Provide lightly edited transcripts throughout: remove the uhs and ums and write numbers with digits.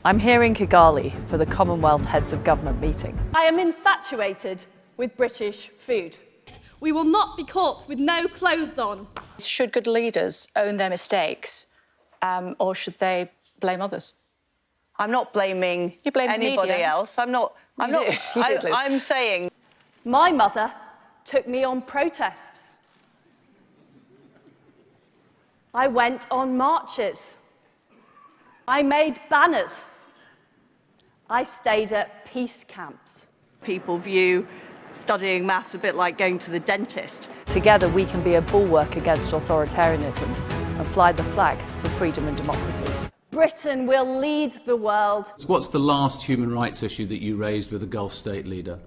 I'm here in Kigali for the Commonwealth Heads of Government meeting. I am infatuated with British food. We will not be caught with no clothes on. Should good leaders own their mistakes, or should they blame others? I'm not blaming anybody else. I'm saying My mother took me on protests. I went on marches. I made banners. I stayed at peace camps. people view studying maths a bit like going to the dentist. Together we can be a bulwark against authoritarianism and fly the flag for freedom and democracy. Britain will lead the world. What's the last human rights issue that you raised with a Gulf state leader?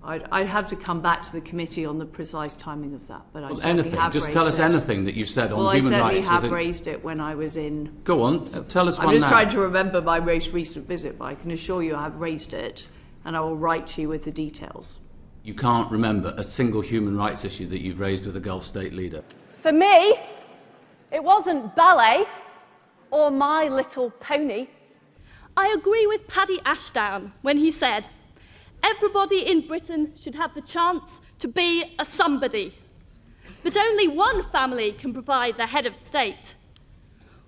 I'd have to come back to the committee on the precise timing of that, but I certainly anything. have Just raised tell us it. anything that you've said on well, human rights. Well, I certainly have raised it when I was in... Go on, tell us one now. I'm just trying to remember my most recent visit, but I can assure you I have raised it, and I will write to you with the details. You can't remember a single human rights issue that you've raised with a Gulf state leader? For me, it wasn't ballet or My Little Pony. I agree with Paddy Ashdown when he said, everybody in Britain should have the chance to be a somebody. But only one family can provide the head of state.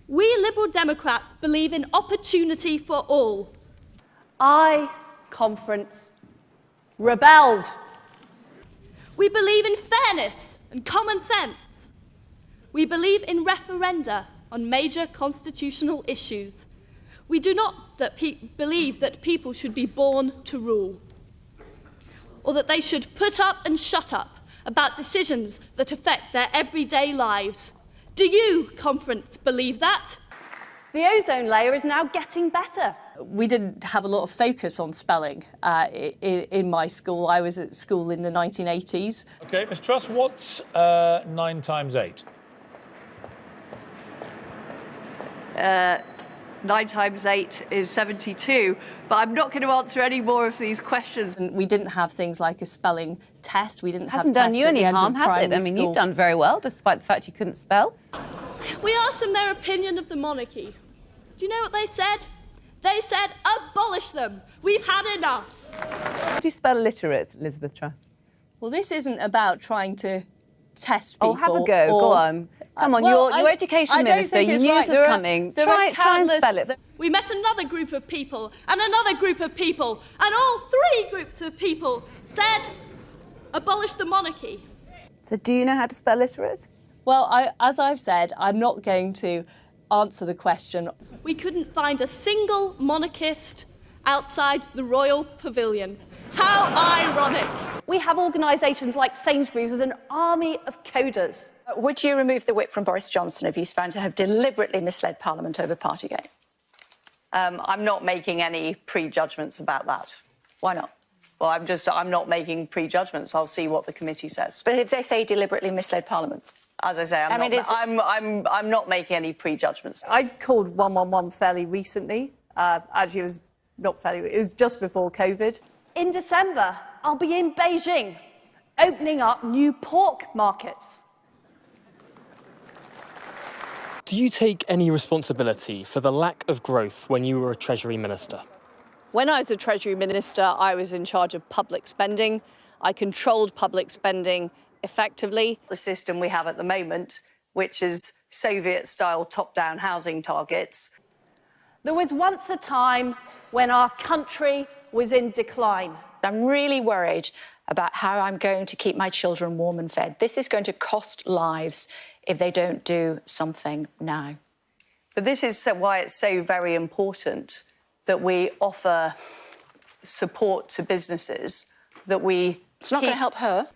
We Liberal Democrats believe in opportunity for all. I, conference, rebelled. We believe in fairness and common sense. We believe in referenda on major constitutional issues. We do not believe that people should be born to rule, or that they should put up and shut up about decisions that affect their everyday lives. Do you, conference, believe that? The ozone layer is now getting better. We didn't have a lot of focus on spelling in my school. I was at school in the 1980s. OK, Ms Truss, what's 9 times 8? 9 times 8 is 72, but I'm not going to answer any more of these questions. And we didn't have things like a spelling test. We didn't Hasn't have done tests you at any the end harm, of has it? primary I mean, school. you've done very well, despite the fact you couldn't spell. We asked them their opinion of the monarchy. Do you know what they said? They said, abolish them. We've had enough. How do you spell illiterate, Elizabeth Truss? Well, this isn't about trying to test people. Oh, have a go. Go on. Come on, well, you're Education Minister. You knew this was coming. Try and spell it. We met another group of people and another group of people, and all three groups of people said, abolish the monarchy. So do you know how to spell literate? Well, as I've said, I'm not going to answer the question. We couldn't find a single monarchist outside the Royal Pavilion. How ironic. We have organisations like Sainsbury's with an army of coders. Would you remove the whip from Boris Johnson if he's found to have deliberately misled Parliament over Partygate? I'm not making any prejudgments about that. Why not? Well, I'm not making prejudgments. I'll see what the committee says. But if they say deliberately misled Parliament? As I say, I'm not making any prejudgments. I called 111 fairly recently. Actually, it was not fairly, it was just before COVID. In December, I'll be in Beijing, opening up new pork markets. Do you take any responsibility for the lack of growth when you were a Treasury Minister? When I was a Treasury Minister, I was in charge of public spending. I controlled public spending effectively. The system we have at the moment, which is Soviet-style top-down housing targets. There was once a time when our country was in decline. I'm really worried about how I'm going to keep my children warm and fed. This is going to cost lives if they don't do something now. But this is why it's so very important that we offer support to businesses, that we... It's not going to help her.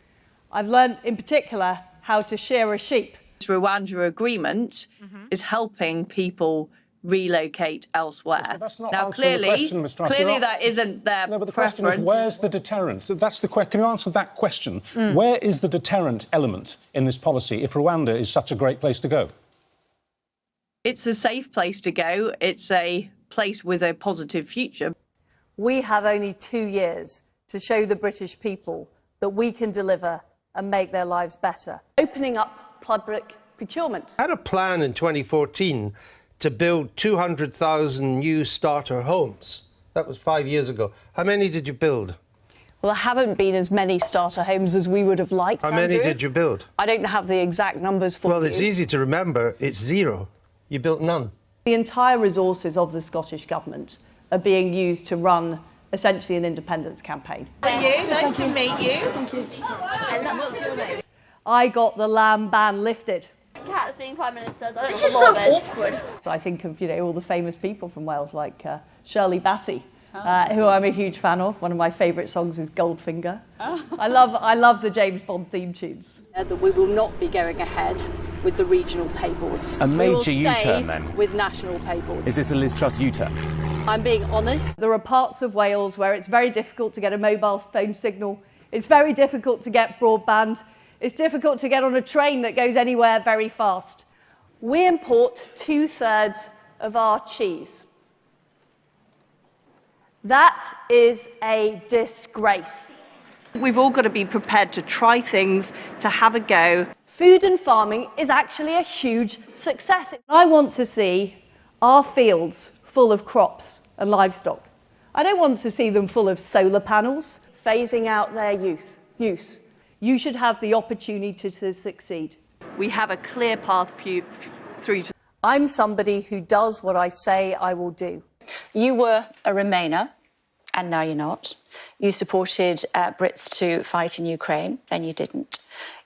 I've learned, in particular, how to shear a sheep. The Rwanda agreement is helping people relocate elsewhere. That's not now, answering the question, Ms Truss. clearly that isn't their No, but the preference. question is, where's the deterrent? That's the question. Can you answer that question? Where is the deterrent element in this policy if Rwanda is such a great place to go? It's a safe place to go. It's a place with a positive future. We have only 2 years to show the British people that we can deliver and make their lives better. Opening up public procurement. Had a plan in 2014 to build 200,000 new starter homes. That was 5 years ago. How many did you build? Well, there haven't been as many starter homes as we would have liked. How many did you build? I don't have the exact numbers for you. Well, it's easy to remember. It's zero. You built none. The entire resources of the Scottish Government are being used to run essentially an independence campaign. Thank you. Nice to meet you. Thank you. And what's your name? I got the land ban lifted. Cat being Prime Minister. This is so awkward. So I think of, all the famous people from Wales, like Shirley Bassey, who I'm a huge fan of. One of my favourite songs is Goldfinger. I love the James Bond theme tunes. That we will not be going ahead with the regional pay boards. A major U-turn, U-turn, then? With national pay boards. Is this a Liz Truss U-turn? I'm being honest. There are parts of Wales where it's very difficult to get a mobile phone signal. It's very difficult to get broadband. It's difficult to get on a train that goes anywhere very fast. We import 2/3 of our cheese. That is a disgrace. We've all got to be prepared to try things, to have a go. Food and farming is actually a huge success. I want to see our fields full of crops and livestock. I don't want to see them full of solar panels. Phasing out their use. You should have the opportunity to succeed. We have a clear path through to... I'm somebody who does what I say I will do. You were a Remainer, and now you're not. You supported Brits to fight in Ukraine, then you didn't.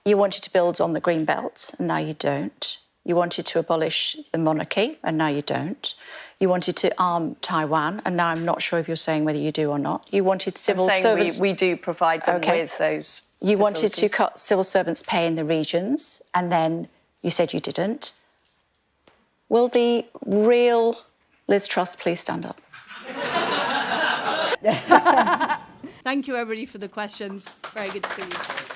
You wanted to build on the Green Belt, and now you don't. You wanted to abolish the monarchy, and now you don't. You wanted to arm Taiwan, and now I'm not sure if you're saying whether you do or not. You wanted civil servants... we do provide them with those You wanted to cut civil servants' pay in the regions, and then you said you didn't. Will the real Liz Truss please stand up? Thank you, everybody, for the questions. Very good to see you.